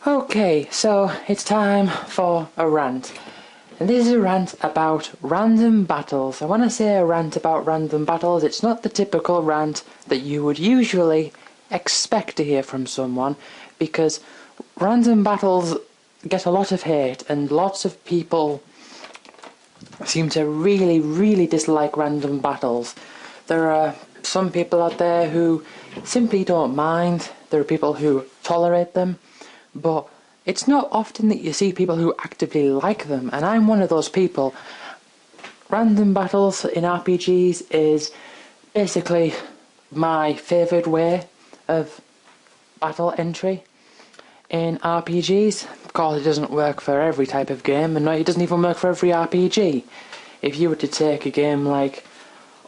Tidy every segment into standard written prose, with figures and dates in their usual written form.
Okay, so it's time for a rant. And this is a rant about random battles. I want to say a rant about random battles. It's not the typical rant that you would usually expect to hear from someone, because random battles get a lot of hate and lots of people seem to really dislike random battles. There are some people out there who simply don't mind. There are people who tolerate them. But it's not often that you see people who actively like them, and I'm one of those people. Random battles in RPGs is basically my favourite way of battle entry in RPGs. Of course, it doesn't work for every type of game, and it doesn't even work for every RPG. If you were to take a game like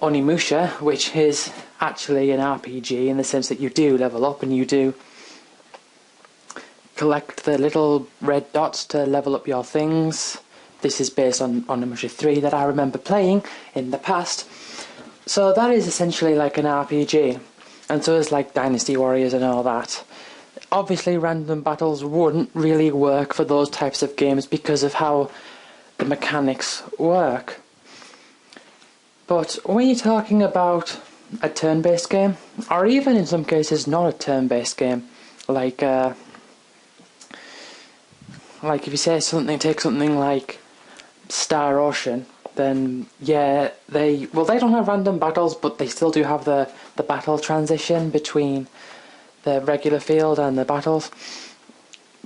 Onimusha, which is actually an RPG in the sense that you do level up and you do collect the little red dots to level up your things. This is based on Onimusha 3 that I remember playing in the past. So that is essentially like an RPG. And so is like Dynasty Warriors and all that. Obviously random battles wouldn't really work for those types of games because of how the mechanics work. But when you're talking about a turn-based game, or even in some cases not a turn-based game, like if you say take something like Star Ocean, then yeah, they don't have random battles, but they still do have the battle transition between the regular field and the battles.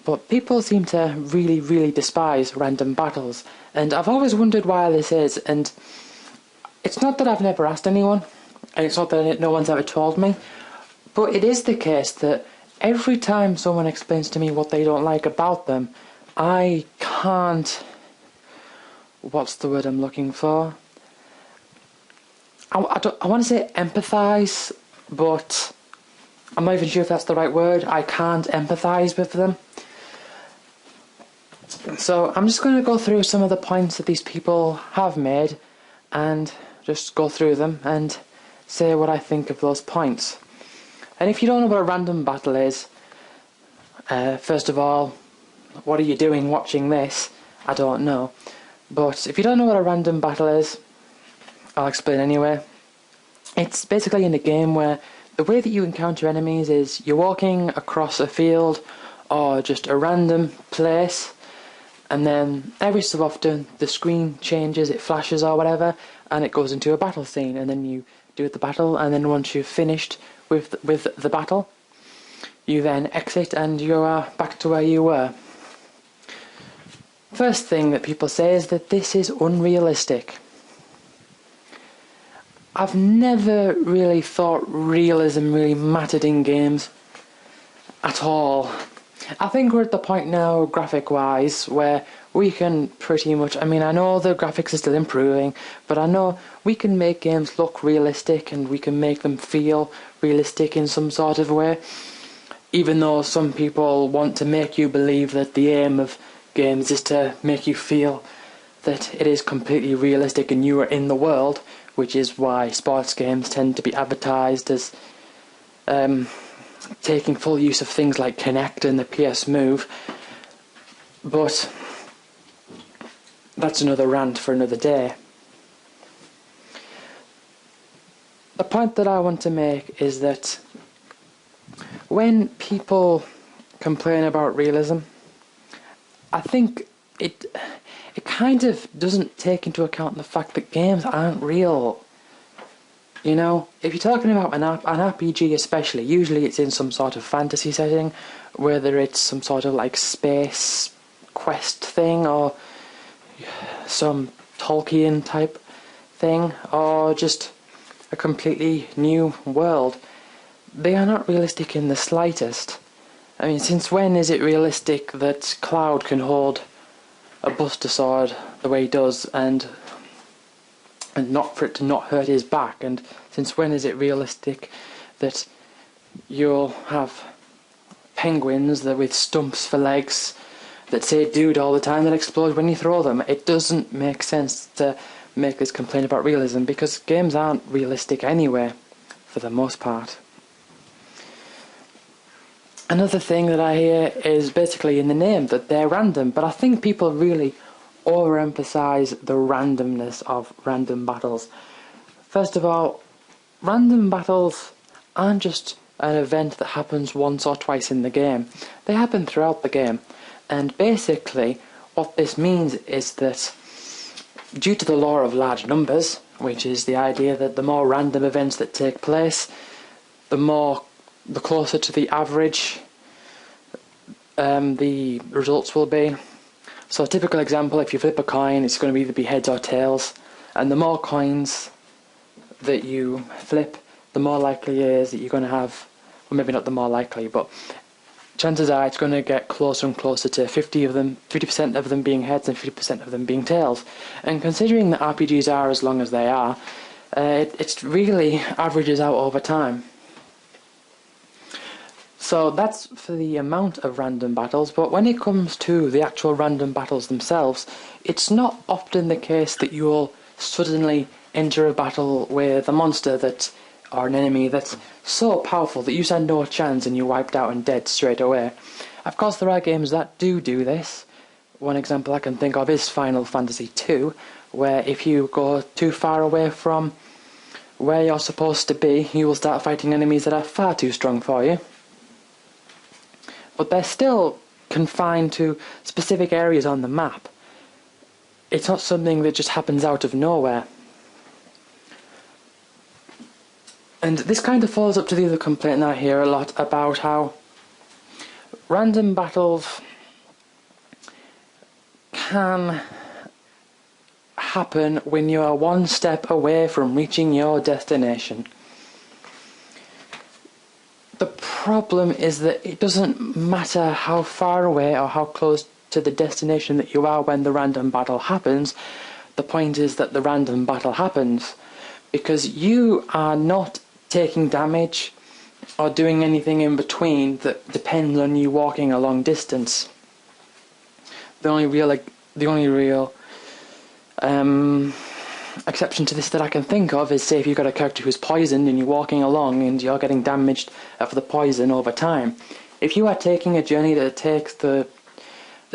But people seem to really despise random battles, and I've always wondered why this is, and it's not that I've never asked anyone, and it's not that no one's ever told me, but it is the case that every time someone explains to me what they don't like about them, I can't... what's the word I'm looking for? I want to say empathise, but I'm not even sure if that's the right word. I can't empathise with them. So I'm just going to go through some of the points that these people have made and just go through them and say what I think of those points. And if you don't know what a random battle is, first of all, what are you doing watching this? I don't know. But if you don't know what a random battle is, I'll explain anyway. It's basically in a game where the way that you encounter enemies is you're walking across a field or just a random place, and then every so often the screen changes, it flashes or whatever, and it goes into a battle scene, and then you do the battle, and then once you've finished with the battle, you then exit and you are back to where you were. First thing that people say is that this is unrealistic. I've never really thought realism really mattered in games at all. I think we're at the point now, graphic-wise, where we can pretty much... I mean, I know the graphics are still improving, but I know we can make games look realistic and we can make them feel realistic in some sort of way. Even though some people want to make you believe that the aim of games is to make you feel that it is completely realistic and you are in the world, which is why sports games tend to be advertised as taking full use of things like Kinect and the PS Move. But that's another rant for another day. The point that I want to make is that when people complain about realism, I think it kind of doesn't take into account the fact that games aren't real. You know, if you're talking about an RPG especially, usually it's in some sort of fantasy setting, whether it's some sort of like space quest thing or some Tolkien type thing, or just a completely new world. They are not realistic in the slightest. I mean, since when is it realistic that Cloud can hold a Buster Sword the way he does and not for it to not hurt his back? And since when is it realistic that you'll have penguins that with stumps for legs that say dude all the time that explode when you throw them? It doesn't make sense to make this complaint about realism, because games aren't realistic anyway, for the most part. Another thing that I hear is basically in the name that they're random, but I think people really overemphasize the randomness of random battles. First of all, random battles aren't just an event that happens once or twice in the game. They happen throughout the game. And basically, what this means is that due to the law of large numbers, which is the idea that the more random events that take place, the closer to the average the results will be. So a typical example, if you flip a coin, it's going to either be heads or tails, and the more coins that you flip, the more likely it is that you're going to have, well, maybe not the more likely, but chances are it's going to get closer and closer to 50% of them being heads and 50% of them being tails. And considering that RPGs are as long as they are, it really averages out over time. So that's for the amount of random battles, but when it comes to the actual random battles themselves, it's not often the case that you'll suddenly enter a battle with a monster or an enemy that's so powerful that you stand no chance and you're wiped out and dead straight away. Of course, there are games that do this. One example I can think of is Final Fantasy II, where if you go too far away from where you're supposed to be, you will start fighting enemies that are far too strong for you. But they're still confined to specific areas on the map. It's not something that just happens out of nowhere. And this kind of follows up to the other complaint that I hear a lot about how random battles can happen when you are one step away from reaching your destination. The problem is that it doesn't matter how far away or how close to the destination that you are when the random battle happens. The point is that the random battle happens because you are not taking damage or doing anything in between that depends on you walking a long distance. The only real exception to this that I can think of is, say, if you've got a character who's poisoned and you're walking along and you're getting damaged for the poison over time. If you are taking a journey that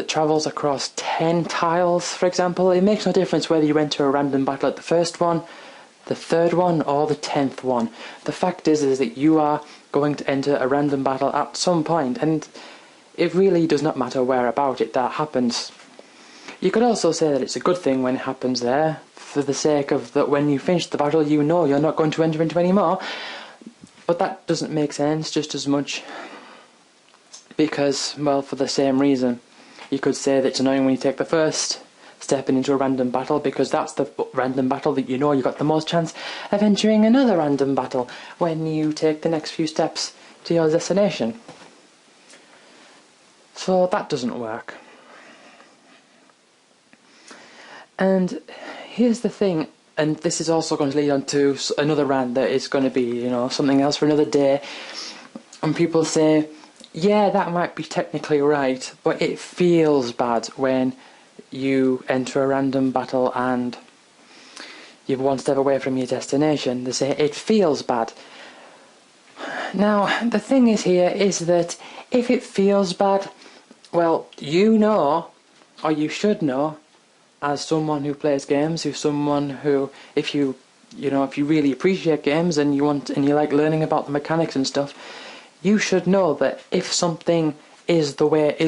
travels across 10 tiles, for example, it makes no difference whether you enter a random battle at the first one, the third one, or the 10th one. The fact is that you are going to enter a random battle at some point, and it really does not matter where about it that happens. You could also say that it's a good thing when it happens there, for the sake of that when you finish the battle you know you're not going to enter into any more. But that doesn't make sense just as much because, well, for the same reason. You could say that it's annoying when you take the first step into a random battle because that's the random battle that you know you've got the most chance of entering another random battle when you take the next few steps to your destination. So that doesn't work. And here's the thing, and this is also going to lead on to another rant that is going to be, something else for another day. And people say, yeah, that might be technically right, but it feels bad when you enter a random battle and you're one step away from your destination. They say it feels bad. Now, the thing is here is that if it feels bad, well, you know, or you should know, as someone who plays games, who's someone who, if you really appreciate games and you like learning about the mechanics and stuff, you should know that if something is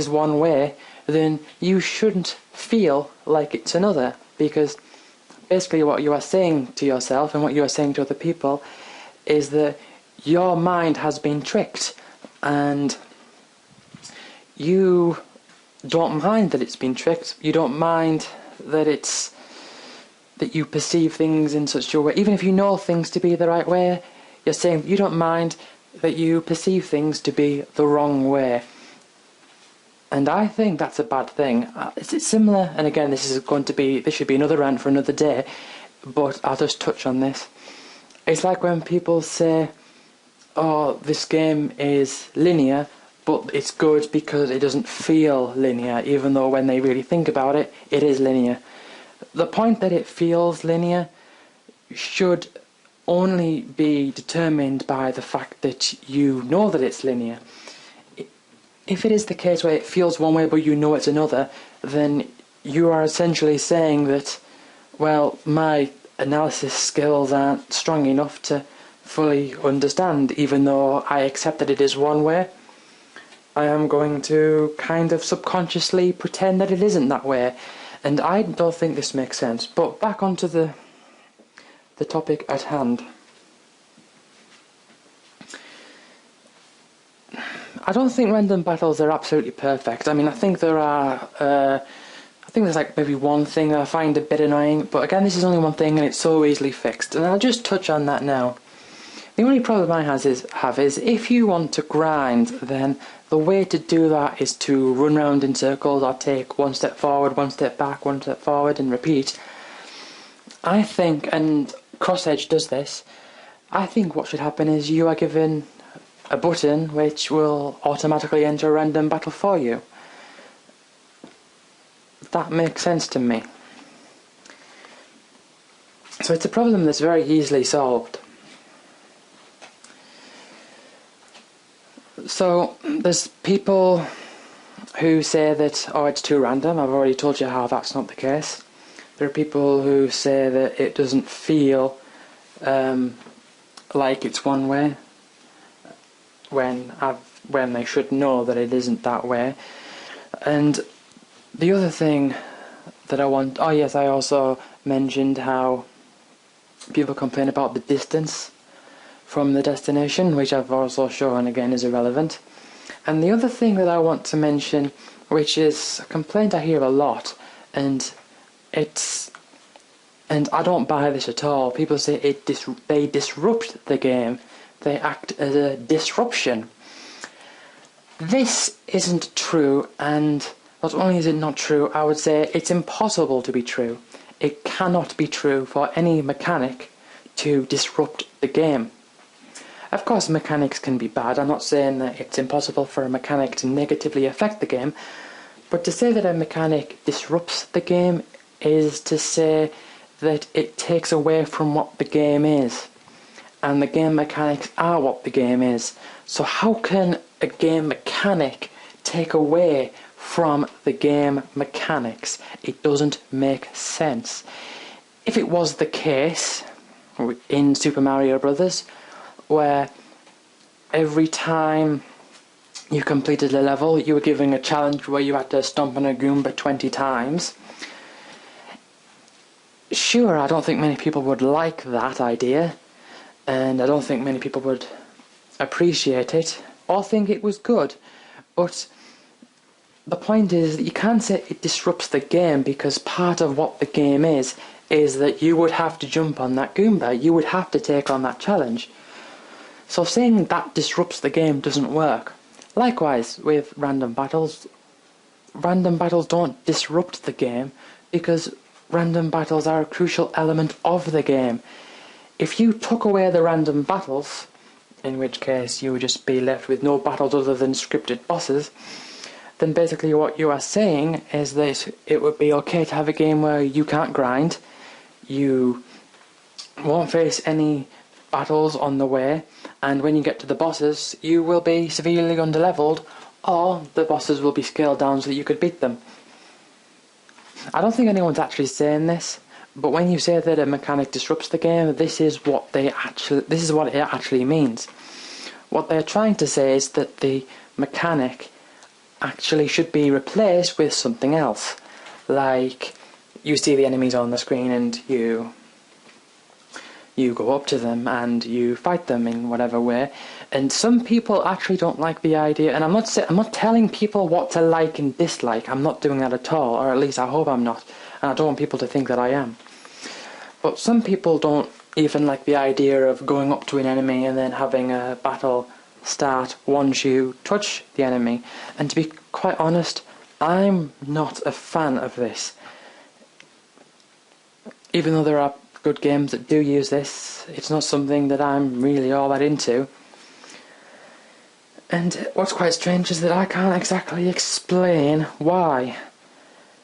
one way, then you shouldn't feel like it's another, because basically what you are saying to yourself and what you are saying to other people is that your mind has been tricked and you don't mind that it's been tricked. You don't mind that you perceive things in such a way, even if you know things to be the right way, you're saying you don't mind that you perceive things to be the wrong way. And I think that's a bad thing. It's similar, and again, this should be another rant for another day, but I'll just touch on this. It's like when people say, oh, this game is linear, but it's good because it doesn't feel linear, even though when they really think about it, it is linear. The point that it feels linear should only be determined by the fact that you know that it's linear. if it is the case where it feels one way but you know it's another, then you are essentially saying that, well, my analysis skills aren't strong enough to fully understand, even though I accept that it is one way. I am going to kind of subconsciously pretend that it isn't that way, and I don't think this makes sense. But back onto the topic at hand. I don't think random battles are absolutely perfect. I mean, I think there are. I think there's like maybe one thing that I find a bit annoying, but again, this is only one thing, and it's so easily fixed. And I'll just touch on that now. The only problem I have is if you want to grind, then the way to do that is to run around in circles or take one step forward, one step back, one step forward, and repeat. I think, and Cross Edge does this, I think what should happen is you are given a button which will automatically enter a random battle for you. That makes sense to me. So it's a problem that's very easily solved. So there's people who say that, oh, it's too random. I've already told you how that's not the case. There are people who say that it doesn't feel like it's one way when they should know that it isn't that way. And the other thing that I want... Oh yes, I also mentioned how people complain about the distance from the destination, which I've also shown again is irrelevant. And the other thing that I want to mention, which is a complaint I hear a lot, and I don't buy this at all. People say they disrupt the game. They act as a disruption. This isn't true, and not only is it not true, I would say it's impossible to be true. It cannot be true for any mechanic to disrupt the game. Of course, mechanics can be bad. I'm not saying that it's impossible for a mechanic to negatively affect the game, but to say that a mechanic disrupts the game is to say that it takes away from what the game is. And the game mechanics are what the game is. So how can a game mechanic take away from the game mechanics? It doesn't make sense. If it was the case in Super Mario Brothers, where every time you completed a level you were given a challenge where you had to stomp on a Goomba 20 times, sure, I don't think many people would like that idea, and I don't think many people would appreciate it or think it was good, but the point is that you can't say it disrupts the game, because part of what the game is that you would have to jump on that Goomba, you would have to take on that challenge. So saying that disrupts the game doesn't work. Likewise with random battles don't disrupt the game, because random battles are a crucial element of the game. If you took away the random battles, in which case you would just be left with no battles other than scripted bosses, then basically what you are saying is that it would be okay to have a game where you can't grind, you won't face any battles on the way, and when you get to the bosses you will be severely underleveled, or the bosses will be scaled down so that you could beat them. I don't think anyone's actually saying this, but when you say that a mechanic disrupts the game, this is what it actually means. What they're trying to say is that the mechanic actually should be replaced with something else. Like, you see the enemies on the screen and you go up to them and you fight them in whatever way. And some people actually don't like the idea, and I'm not telling people what to like and dislike. I'm not doing that at all, or at least I hope I'm not, and I don't want people to think that I am. But some people don't even like the idea of going up to an enemy and then having a battle start once you touch the enemy. And to be quite honest, I'm not a fan of this. Even though there are good games that do use this, it's not something that I'm really all that into. And what's quite strange is that I can't exactly explain why.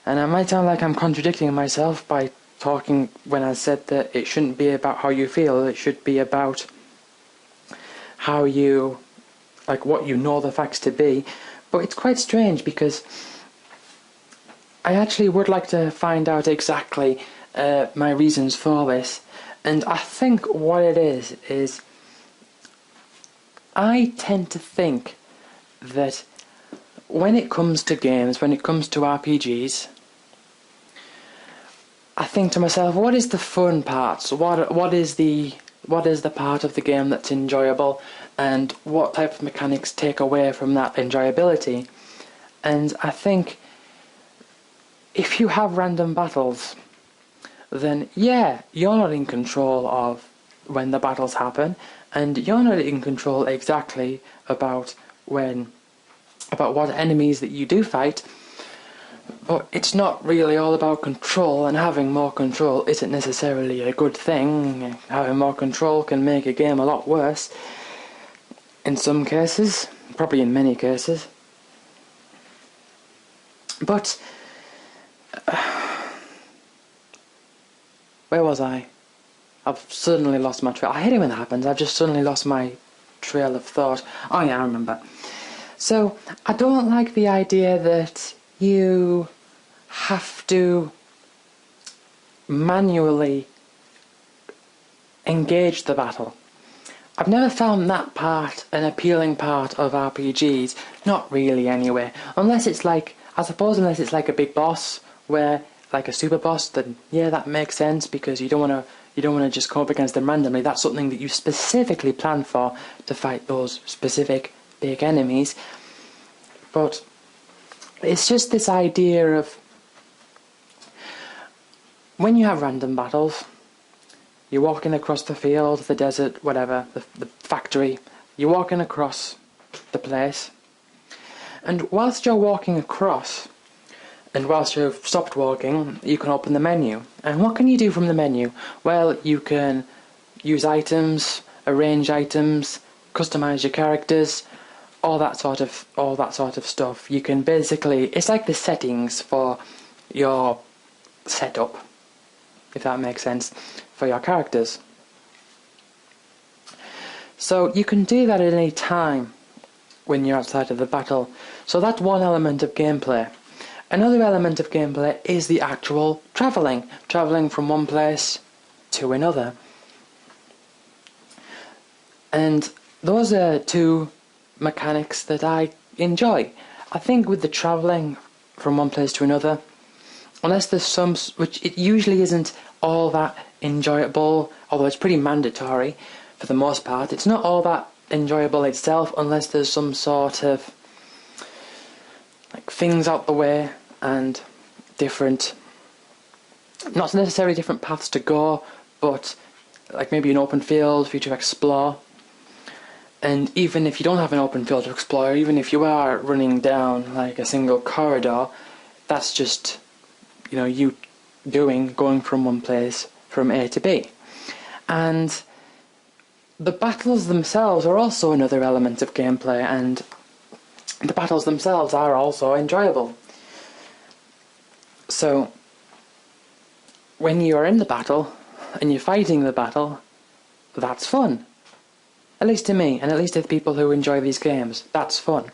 And it might sound like I'm contradicting myself by talking when I said that it shouldn't be about how you feel, it should be about how you, like what you know the facts to be. But it's quite strange because I actually would like to find out exactly my reasons for this. And I think what it is I tend to think that when it comes to games, when it comes to RPGs, I think to myself, what is the fun parts? What is the part of the game that's enjoyable, and what type of mechanics take away from that enjoyability? And I think if you have random battles, then yeah, you're not in control of when the battles happen, and you're not in control exactly about what enemies that you do fight. But it's not really all about control, and having more control isn't necessarily a good thing. Having more control can make a game a lot worse. In some cases, probably in many cases. But where was I? I've suddenly lost my trail. I hate it when that happens. I've just suddenly lost my trail of thought. Oh yeah, I remember. So, I don't like the idea that you have to manually engage the battle. I've never found that part an appealing part of RPGs. Not really, anyway. Unless it's like a big boss, where like a super boss, then yeah, that makes sense because you don't want to just come up against them randomly. That's something that you specifically plan for to fight those specific big enemies. But it's just this idea of when you have random battles, you're walking across the field, the desert, whatever, the factory, you're walking across the place, and whilst you're walking across, and whilst you've stopped walking, you can open the menu. And what can you do from the menu? Well, you can use items, arrange items, customize your characters, all that sort of stuff. You can basically, it's like the settings for your setup, if that makes sense, for your characters. So you can do that at any time when you're outside of the battle. So that's one element of gameplay. Another element of gameplay is the actual travelling from one place to another. And those are two mechanics that I enjoy. I think with the travelling from one place to another, unless there's some, which it usually isn't all that enjoyable, although it's pretty mandatory for the most part, it's not all that enjoyable itself unless there's some sort of like things out the way and different, not necessarily different paths to go, but like maybe an open field for you to explore. And even if you don't have an open field to explore, even if you are running down like a single corridor, that's just, you going from one place from A to B. And the battles themselves are also another element of gameplay, and the battles themselves are also enjoyable. So, when you are in the battle, and you're fighting the battle, that's fun. At least to me, and at least to the people who enjoy these games, that's fun.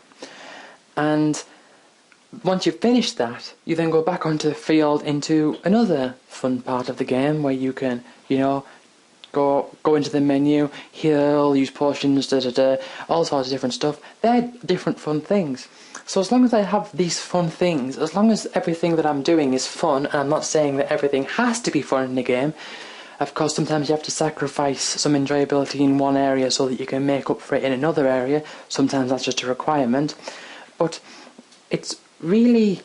And once you've finished that, you then go back onto the field into another fun part of the game where you can, go into the menu, heal, use potions, all sorts of different stuff. They're different fun things. So as long as I have these fun things, as long as everything that I'm doing is fun, and I'm not saying that everything has to be fun in the game, of course sometimes you have to sacrifice some enjoyability in one area so that you can make up for it in another area. Sometimes that's just a requirement. But it's really,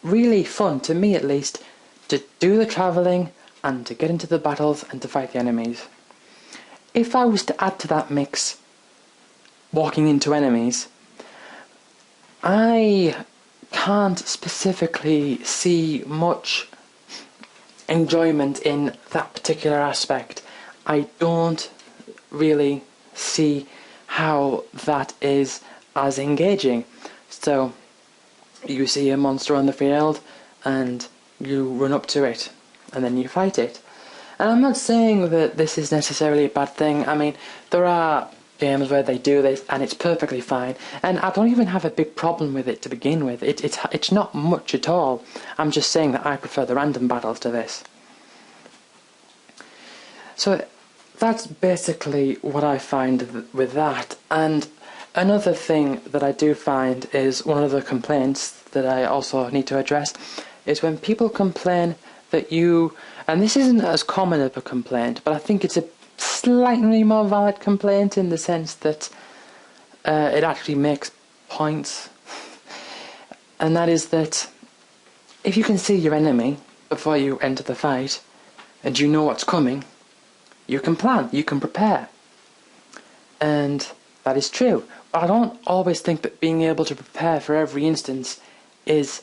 really fun, to me at least, to do the travelling and to get into the battles and to fight the enemies. If I was to add to that mix walking into enemies, I can't specifically see much enjoyment in that particular aspect. I don't really see how that is as engaging. So, you see a monster on the field and you run up to it and then you fight it. And I'm not saying that this is necessarily a bad thing. I mean, there are games where they do this, and it's perfectly fine. And I don't even have a big problem with it to begin with. It's not much at all. I'm just saying that I prefer the random battles to this. So that's basically what I find with that. And another thing that I do find is one of the complaints that I also need to address is when people complain that you, and this isn't as common of a complaint, but I think it's a slightly more valid complaint in the sense that it actually makes points, and that is that if you can see your enemy before you enter the fight and you know what's coming, you can plan, you can prepare, and that is true. I don't always think that being able to prepare for every instance is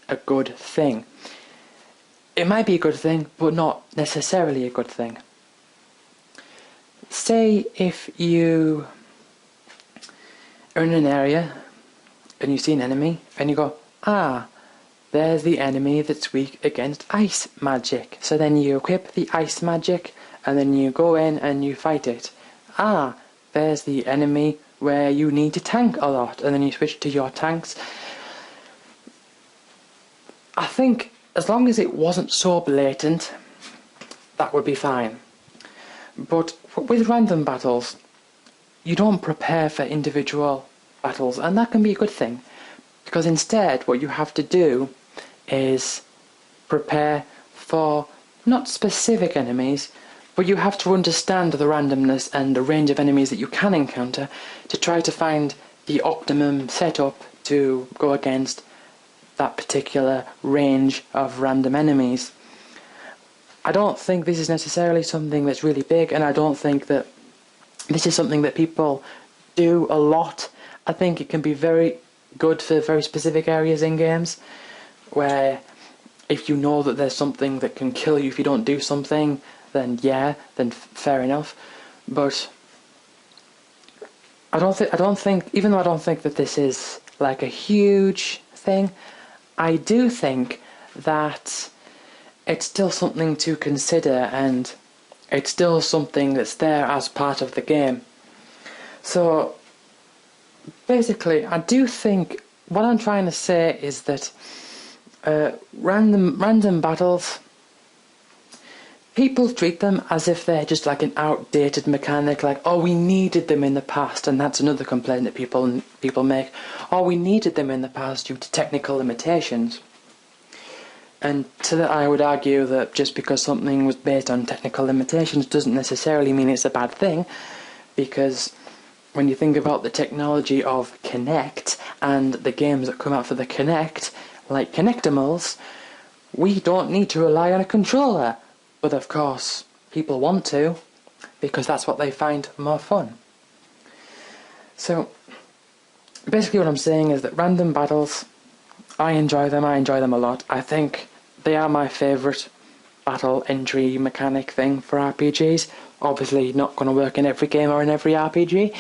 a good thing. It might be a good thing, but not necessarily a good thing. Say if you are in an area and you see an enemy and you go, there's the enemy that's weak against ice magic. So then you equip the ice magic and then you go in and you fight it. There's the enemy where you need to tank a lot, and then you switch to your tanks. I think as long as it wasn't so blatant, that would be fine. But with random battles, you don't prepare for individual battles, and that can be a good thing, because instead what you have to do is prepare for not specific enemies, but you have to understand the randomness and the range of enemies that you can encounter to try to find the optimum setup to go against that particular range of random enemies. I don't think this is necessarily something that's really big, and I don't think that this is something that people do a lot. I think it can be very good for very specific areas in games, where if you know that there's something that can kill you if you don't do something, then fair enough. But I don't think, even though I don't think that this is like a huge thing, I do think that it's still something to consider, and it's still something that's there as part of the game. So basically, I do think what I'm trying to say is that random battles, people treat them as if they're just like an outdated mechanic, like, we needed them in the past, and that's another complaint that people make. We needed them in the past due to technical limitations. And to that I would argue that just because something was based on technical limitations doesn't necessarily mean it's a bad thing, because when you think about the technology of Kinect and the games that come out for the Kinect, like Kinectimals, we don't need to rely on a controller. But of course, people want to, because that's what they find more fun. So, basically what I'm saying is that random battles, I enjoy them a lot. I think they are my favourite battle entry mechanic thing for RPGs. Obviously not going to work in every game or in every RPG,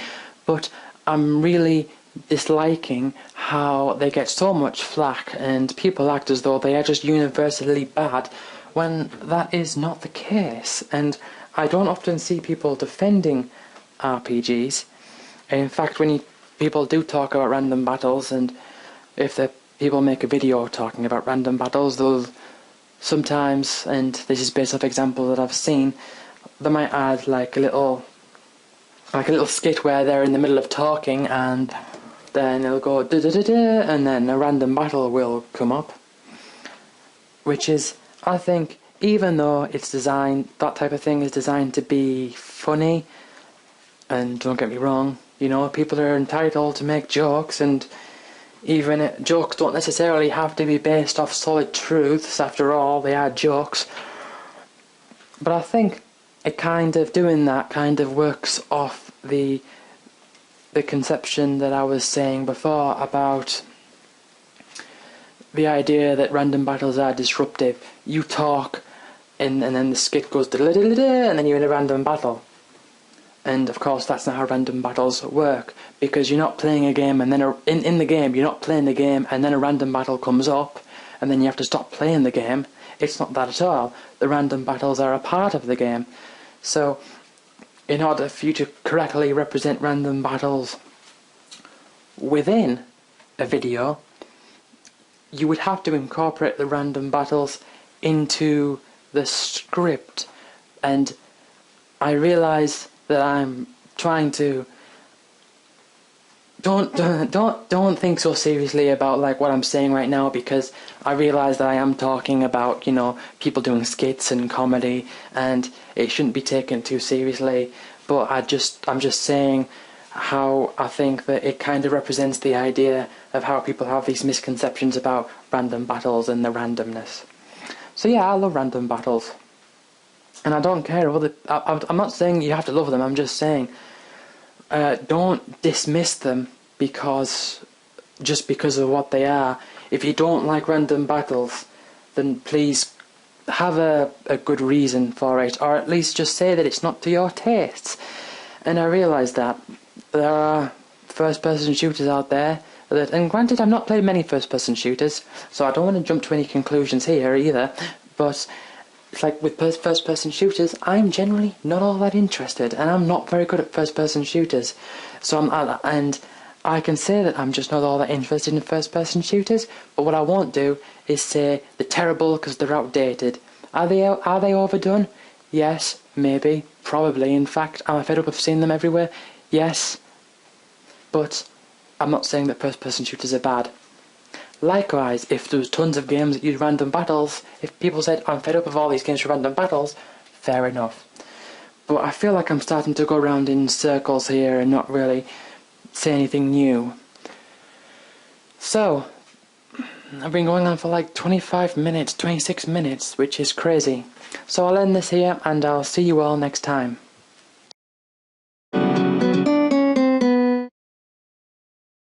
but I'm really disliking how they get so much flack and people act as though they are just universally bad, when that is not the case. And I don't often see people defending RPGs. In fact, when people do talk about random battles, and if the people make a video talking about random battles, they'll sometimes, and this is based off example that I've seen, they might add like a little skit where they're in the middle of talking, and then it'll go da da da da, and then a random battle will come up, which is, I think, even though it's designed, that type of thing is designed to be funny, and don't get me wrong, people are entitled to make jokes, and even jokes don't necessarily have to be based off solid truths. After all, they are jokes. But I think it doing that kind of works off the conception that I was saying before about the idea that random battles are disruptive. You talk, and then the skit goes da-da-da-da-da, and then you're in a random battle. And of course that's not how random battles work, because you're not playing a game and then in the game you're not playing the game and then a random battle comes up and then you have to stop playing the game. It's not that at all. The random battles are a part of the game. So in order for you to correctly represent random battles within a video, you would have to incorporate the random battles into the script. And I realise that I'm trying to don't think so seriously about like what I'm saying right now, because I realise that I am talking about, you know, people doing skits and comedy, and it shouldn't be taken too seriously. But I'm just saying how I think that it kind of represents the idea of how people have these misconceptions about random battles and the randomness. So yeah, I love random battles, and I don't care whether I'm not saying you have to love them. I'm just saying, don't dismiss them just because of what they are. If you don't like random battles, then please have a good reason for it, or at least just say that it's not to your tastes. And I realise that there are first-person shooters out there that, and granted I've not played many first-person shooters, so I don't want to jump to any conclusions here either, but it's like with first-person shooters, I'm generally not all that interested, and I'm not very good at first-person shooters. So I can say that I'm just not all that interested in first-person shooters, but what I won't do is say they're terrible because they're outdated. Are they overdone? Yes, maybe, probably. In fact, am I fed up of seeing them everywhere? Yes, but I'm not saying that first-person shooters are bad. Likewise, if there was tons of games that use random battles, if people said, I'm fed up of all these games for random battles, fair enough. But I feel like I'm starting to go around in circles here and not really say anything new. So, I've been going on for like 25 minutes, 26 minutes, which is crazy. So I'll end this here, and I'll see you all next time.